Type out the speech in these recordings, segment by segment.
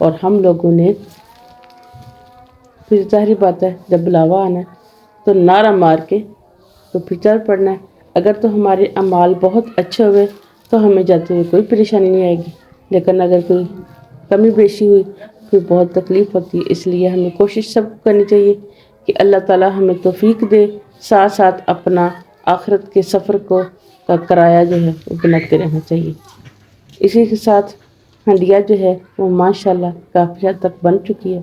اور ہم لوگوں نے پھر ظاہری بات ہے جب بلاوا آنا ہے تو نعرہ مار کے تو پھر چل پڑنا ہے۔ اگر تو ہمارے اعمال بہت اچھے ہوئے تو ہمیں جاتے ہوئے کوئی پریشانی نہیں آئے گی، لیکن اگر کوئی کمی بیشی ہوئی پھر بہت تکلیف ہوتی ہے۔ اس لیے ہمیں کوشش سب کرنی چاہیے کہ اللہ تعالیٰ ہمیں توفیق دے، ساتھ ساتھ اپنا آخرت کے سفر کا کرایہ جو ہے وہ بناتے رہنا چاہیے۔ اسی کے ساتھ ہنڈیا جو ہے وہ ماشاءاللہ کافی حد تک بن چکی ہے۔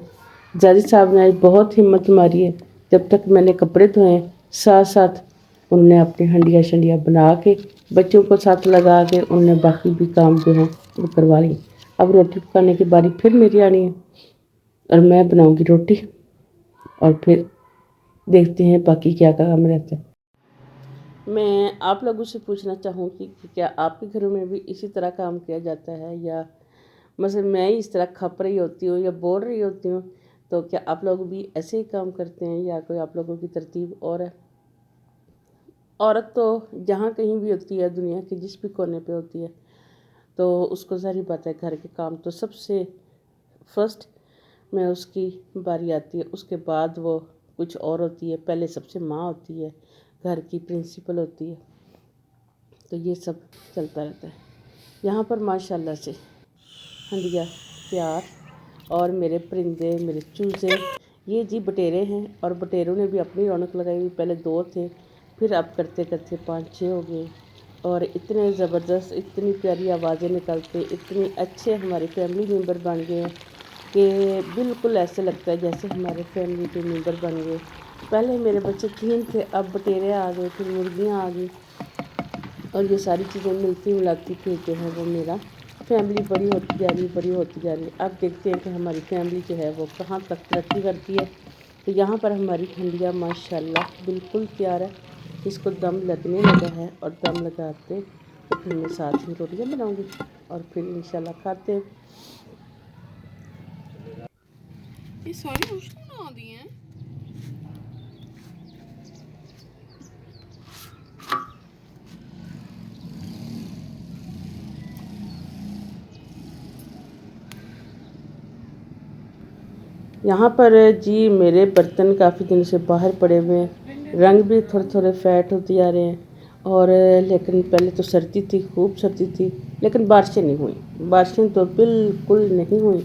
زادی صاحب نے بہت ہمت ماری ہے، جب تک میں نے کپڑے دھوئے ساتھ ساتھ ان نے اپنی ہنڈیا شنڈیا بنا کے بچوں کو ساتھ لگا کے ان نے باقی بھی کام جو ہے وہ کروا لی۔ اب روٹی پکانے کی باری پھر میری آنی ہے اور میں بناؤں گی روٹی، اور پھر دیکھتے ہیں باقی کیا کام رہتا ہے۔ میں آپ لوگوں سے پوچھنا چاہوں گی کہ کیا آپ کے گھروں میں بھی اسی طرح کام کیا جاتا ہے، یا مثلا میں اس طرح کھپ رہی ہوتی ہوں یا بول رہی ہوتی ہوں تو کیا آپ لوگ بھی ایسے ہی کام کرتے ہیں، یا کوئی آپ لوگوں کی ترتیب اور ہے؟ عورت تو جہاں کہیں بھی ہوتی ہے، دنیا کے جس بھی کونے پہ ہوتی ہے، تو اس کو ظاہری بات ہے گھر کے کام تو سب سے فرسٹ میں اس کی باری آتی ہے، اس کے بعد وہ کچھ اور ہوتی ہے، پہلے سب سے ماں ہوتی ہے، گھر کی پرنسپل ہوتی ہے، تو یہ سب چلتا رہتا ہے۔ یہاں پر ماشاءاللہ سے ہنڈیا تیار، اور میرے پرندے، میرے چوزے، یہ جی بٹیرے ہیں، اور بٹیروں نے بھی اپنی رونق لگائی ہوئی، پہلے 2 تھے پھر اب کرتے کرتے 5-6 ہو گئے، اور اتنے زبردست، اتنی پیاری آوازیں نکالتے، اتنے اچھے ہمارے فیملی ممبر بن گئے ہیں کہ بالکل ایسے لگتا ہے جیسے ہمارے فیملی کے ممبر بن گئے۔ پہلے میرے بچے 3 تھے، اب بٹیرے آ گئے، پھر مرغیاں آ گئی، اور یہ ساری چیزیں ملتی ملاتی پھر جو ہے وہ میرا فیملی بڑی ہوتی جا رہی ہے، بڑی ہوتی جا رہی ہے۔ اب دیکھتے ہیں کہ ہماری فیملی جو ہے وہ کہاں تک ترقی کرتی ہے۔ تو یہاں پر ہماری ہنڈیا ماشاءاللہ بالکل تیار ہے، اس کو دم لگنے لگا ہے، اور دم لگاتے تو پھر میں ساتھ ہی روٹیاں بناؤں گی اور پھر انشاءاللہ کھاتے ہیں۔ یہ ساری مشکل بنا دی ہیں۔ یہاں پر جی میرے برتن کافی دن سے باہر پڑے ہوئے ہیں، رنگ بھی تھوڑے تھوڑے فیٹ ہوتے جا رہے ہیں، اور لیکن پہلے تو سردی تھی، خوب سردی تھی، لیکن بارشیں نہیں ہوئیں، بارشیں تو بالکل نہیں ہوئیں،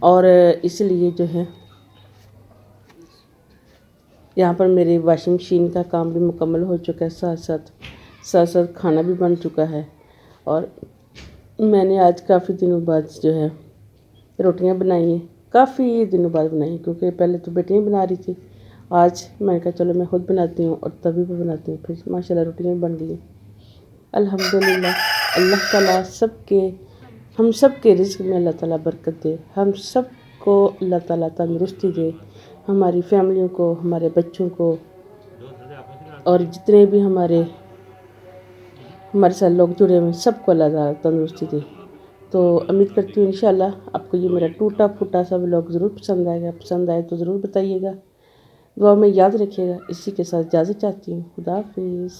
اور اس لیے جو ہے یہاں پر میری واشنگ مشین کا کام بھی مکمل ہو چکا ہے، ساتھ ساتھ کھانا بھی بن چکا ہے، اور میں نے آج کافی دنوں بعد جو ہے روٹیاں بنائی ہیں، کافی دنوں بعد بنائی ہیں، کیونکہ پہلے تو بیٹیاں بنا رہی تھی، آج میں نے کہا چلو میں خود بناتی ہوں، اور تبھی بھی بناتی ہوں، پھر ماشاءاللہ روٹیاں بن گئی ہیں۔ الحمدللہ، اللہ تعالیٰ ہم سب کے رزق میں اللہ تعالیٰ برکت دے، ہم سب کو اللہ تعالیٰ تندرستی دے، ہماری فیملیوں کو، ہمارے بچوں کو، اور جتنے بھی ہمارے ساتھ لوگ جڑے ہوئے ہیں سب کو اللہ تعالیٰ تندرستی دے۔ تو امید کرتی ہوں انشاءاللہ آپ کو یہ میرا ٹوٹا پھوٹا سا ولاگ ضرور پسند آئے گا، پسند آئے تو ضرور بتائیے گا، دعا میں یاد رکھیے گا۔ اسی کے ساتھ اجازت چاہتی ہوں، خدا حافظ۔